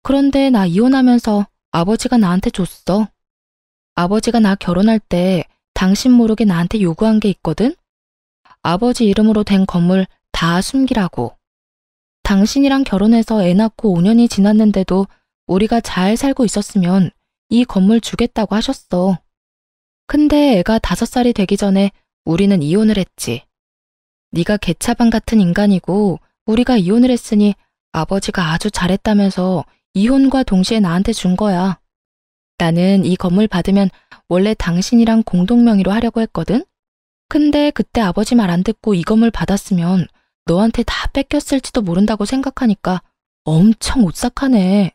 그런데 나 이혼하면서 아버지가 나한테 줬어. 아버지가 나 결혼할 때 당신 모르게 나한테 요구한 게 있거든? 아버지 이름으로 된 건물 다 숨기라고. 당신이랑 결혼해서 애 낳고 5년이 지났는데도 우리가 잘 살고 있었으면 이 건물 주겠다고 하셨어. 근데 애가 5살이 되기 전에 우리는 이혼을 했지. 네가 개차반 같은 인간이고 우리가 이혼을 했으니 아버지가 아주 잘했다면서 이혼과 동시에 나한테 준 거야. 나는 이 건물 받으면 원래 당신이랑 공동명의로 하려고 했거든? 근데 그때 아버지 말 안 듣고 이 건물 받았으면 너한테 다 뺏겼을지도 모른다고 생각하니까 엄청 오싹하네.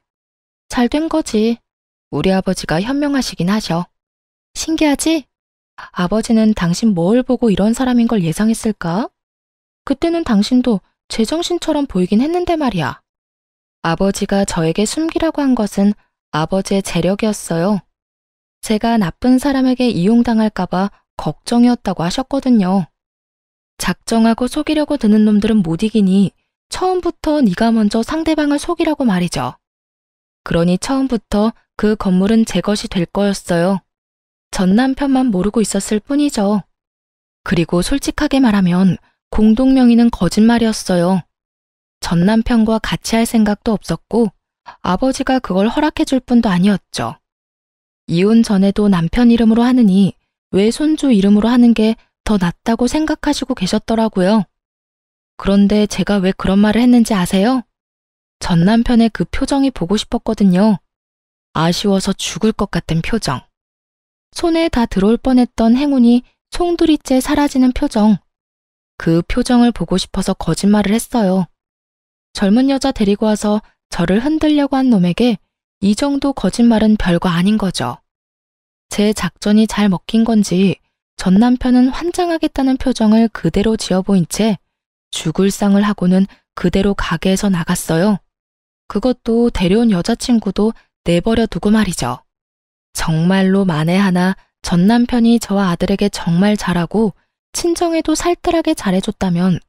잘 된 거지. 우리 아버지가 현명하시긴 하셔. 신기하지? 아버지는 당신 뭘 보고 이런 사람인 걸 예상했을까? 그때는 당신도 제정신처럼 보이긴 했는데 말이야. 아버지가 저에게 숨기라고 한 것은 아버지의 재력이었어요. 제가 나쁜 사람에게 이용당할까봐 걱정이었다고 하셨거든요. 작정하고 속이려고 드는 놈들은 못 이기니 처음부터 네가 먼저 상대방을 속이라고 말이죠. 그러니 처음부터 그 건물은 제 것이 될 거였어요. 전 남편만 모르고 있었을 뿐이죠. 그리고 솔직하게 말하면 공동명의는 거짓말이었어요. 전 남편과 같이 할 생각도 없었고 아버지가 그걸 허락해 줄 뿐도 아니었죠. 이혼 전에도 남편 이름으로 하느니 외손주 이름으로 하는 게 더 낫다고 생각하시고 계셨더라고요. 그런데 제가 왜 그런 말을 했는지 아세요? 전 남편의 그 표정이 보고 싶었거든요. 아쉬워서 죽을 것 같은 표정. 손에 다 들어올 뻔했던 행운이 송두리째 사라지는 표정. 그 표정을 보고 싶어서 거짓말을 했어요. 젊은 여자 데리고 와서 저를 흔들려고 한 놈에게 이 정도 거짓말은 별거 아닌 거죠. 제 작전이 잘 먹힌 건지 전 남편은 환장하겠다는 표정을 그대로 지어 보인 채 죽을 상을 하고는 그대로 가게에서 나갔어요. 그것도 데려온 여자친구도 내버려 두고 말이죠. 정말로 만에 하나 전 남편이 저와 아들에게 정말 잘하고 친정에도 살뜰하게 잘해줬다면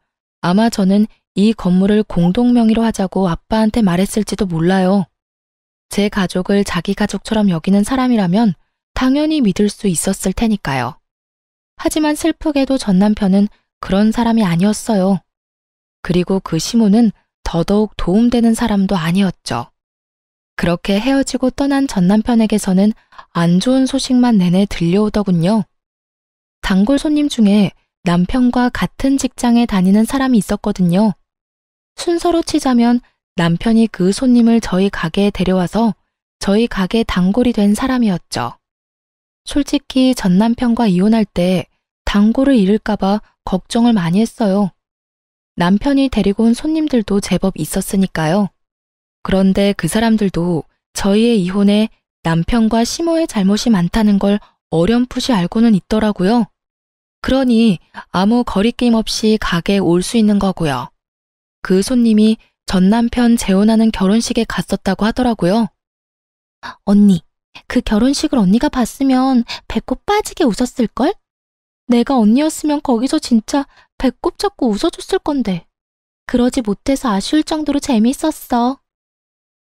아마 저는 이 건물을 공동명의로 하자고 아빠한테 말했을지도 몰라요. 제 가족을 자기 가족처럼 여기는 사람이라면 당연히 믿을 수 있었을 테니까요. 하지만 슬프게도 전 남편은 그런 사람이 아니었어요. 그리고 그 시모는 더더욱 도움되는 사람도 아니었죠. 그렇게 헤어지고 떠난 전 남편에게서는 안 좋은 소식만 내내 들려오더군요. 단골 손님 중에 남편과 같은 직장에 다니는 사람이 있었거든요. 순서로 치자면 남편이 그 손님을 저희 가게에 데려와서 저희 가게 단골이 된 사람이었죠. 솔직히 전 남편과 이혼할 때 단골을 잃을까봐 걱정을 많이 했어요. 남편이 데리고 온 손님들도 제법 있었으니까요. 그런데 그 사람들도 저희의 이혼에 남편과 시모의 잘못이 많다는 걸 어렴풋이 알고는 있더라고요. 그러니 아무 거리낌 없이 가게에 올 수 있는 거고요. 그 손님이 전 남편 재혼하는 결혼식에 갔었다고 하더라고요. 언니, 그 결혼식을 언니가 봤으면 배꼽 빠지게 웃었을걸? 내가 언니였으면 거기서 진짜 배꼽 잡고 웃어줬을 건데. 그러지 못해서 아쉬울 정도로 재밌었어.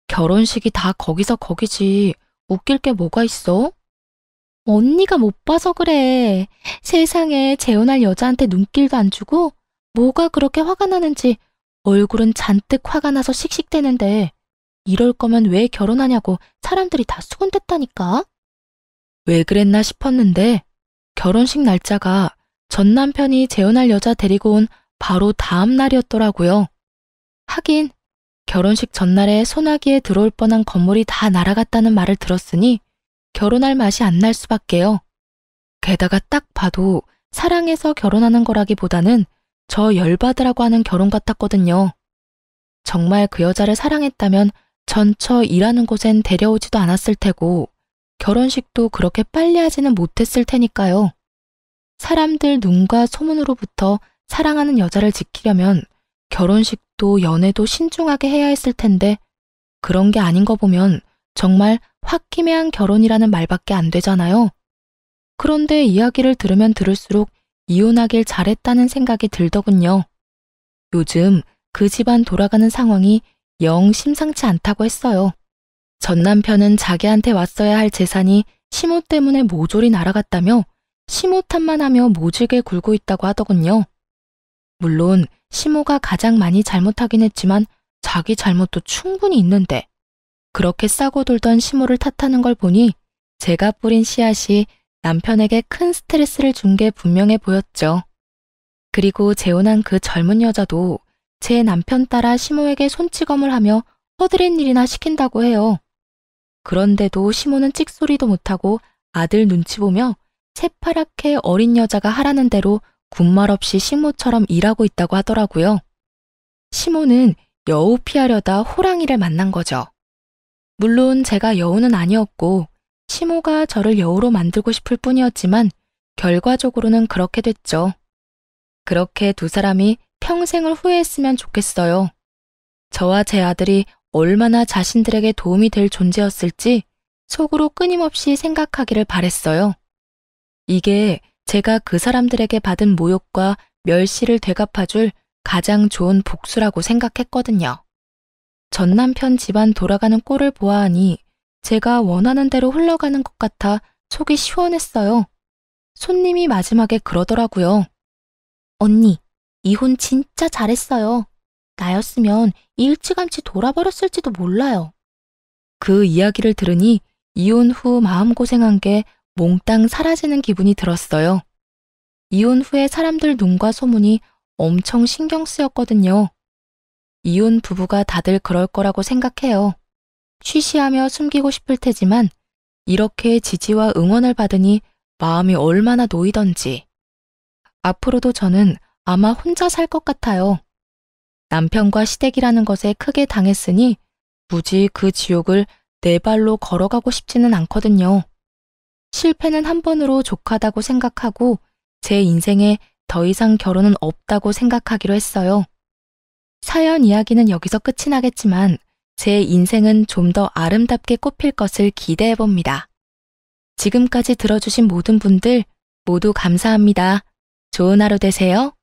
결혼식이 다 거기서 거기지. 웃길 게 뭐가 있어? 언니가 못 봐서 그래. 세상에 재혼할 여자한테 눈길도 안 주고 뭐가 그렇게 화가 나는지 얼굴은 잔뜩 화가 나서 씩씩대는데 이럴 거면 왜 결혼하냐고 사람들이 다 수군댔다니까. 왜 그랬나 싶었는데 결혼식 날짜가 전 남편이 재혼할 여자 데리고 온 바로 다음 날이었더라고요. 하긴 결혼식 전날에 소나기에 들어올 뻔한 건물이 다 날아갔다는 말을 들었으니 결혼할 맛이 안 날 수밖에요. 게다가 딱 봐도 사랑해서 결혼하는 거라기보다는 저 열받으라고 하는 결혼 같았거든요. 정말 그 여자를 사랑했다면 전처 일하는 곳엔 데려오지도 않았을 테고 결혼식도 그렇게 빨리 하지는 못했을 테니까요. 사람들 눈과 소문으로부터 사랑하는 여자를 지키려면 결혼식도 연애도 신중하게 해야 했을 텐데 그런 게 아닌 거 보면 정말 홧김에한 결혼이라는 말밖에 안 되잖아요. 그런데 이야기를 들으면 들을수록 이혼하길 잘했다는 생각이 들더군요. 요즘 그 집안 돌아가는 상황이 영 심상치 않다고 했어요. 전 남편은 자기한테 왔어야 할 재산이 시모 때문에 모조리 날아갔다며 시모 탓만 하며 모질게 굴고 있다고 하더군요. 물론 시모가 가장 많이 잘못하긴 했지만 자기 잘못도 충분히 있는데 그렇게 싸고 돌던 시모를 탓하는 걸 보니 제가 뿌린 씨앗이 남편에게 큰 스트레스를 준 게 분명해 보였죠. 그리고 재혼한 그 젊은 여자도 제 남편 따라 시모에게 손찌검을 하며 허드렛 일이나 시킨다고 해요. 그런데도 시모는 찍소리도 못하고 아들 눈치 보며 새파랗게 어린 여자가 하라는 대로 군말 없이 식모처럼 일하고 있다고 하더라고요. 시모는 여우 피하려다 호랑이를 만난 거죠. 물론 제가 여우는 아니었고 시모가 저를 여우로 만들고 싶을 뿐이었지만 결과적으로는 그렇게 됐죠. 그렇게 두 사람이 평생을 후회했으면 좋겠어요. 저와 제 아들이 얼마나 자신들에게 도움이 될 존재였을지 속으로 끊임없이 생각하기를 바랬어요. 이게 제가 그 사람들에게 받은 모욕과 멸시를 되갚아줄 가장 좋은 복수라고 생각했거든요. 전 남편 집안 돌아가는 꼴을 보아하니 제가 원하는 대로 흘러가는 것 같아 속이 시원했어요. 손님이 마지막에 그러더라고요. 언니, 이혼 진짜 잘했어요. 나였으면 일찌감치 돌아버렸을지도 몰라요. 그 이야기를 들으니 이혼 후 마음고생한 게 몽땅 사라지는 기분이 들었어요. 이혼 후에 사람들 눈과 소문이 엄청 신경 쓰였거든요. 이혼 부부가 다들 그럴 거라고 생각해요. 쉬쉬하며 숨기고 싶을 테지만 이렇게 지지와 응원을 받으니 마음이 얼마나 놓이던지. 앞으로도 저는 아마 혼자 살 것 같아요. 남편과 시댁이라는 것에 크게 당했으니 굳이 그 지옥을 내 발로 걸어가고 싶지는 않거든요. 실패는 한 번으로 족하다고 생각하고 제 인생에 더 이상 결혼은 없다고 생각하기로 했어요. 사연 이야기는 여기서 끝이 나겠지만 제 인생은 좀 더 아름답게 꽃필 것을 기대해 봅니다. 지금까지 들어주신 모든 분들 모두 감사합니다. 좋은 하루 되세요.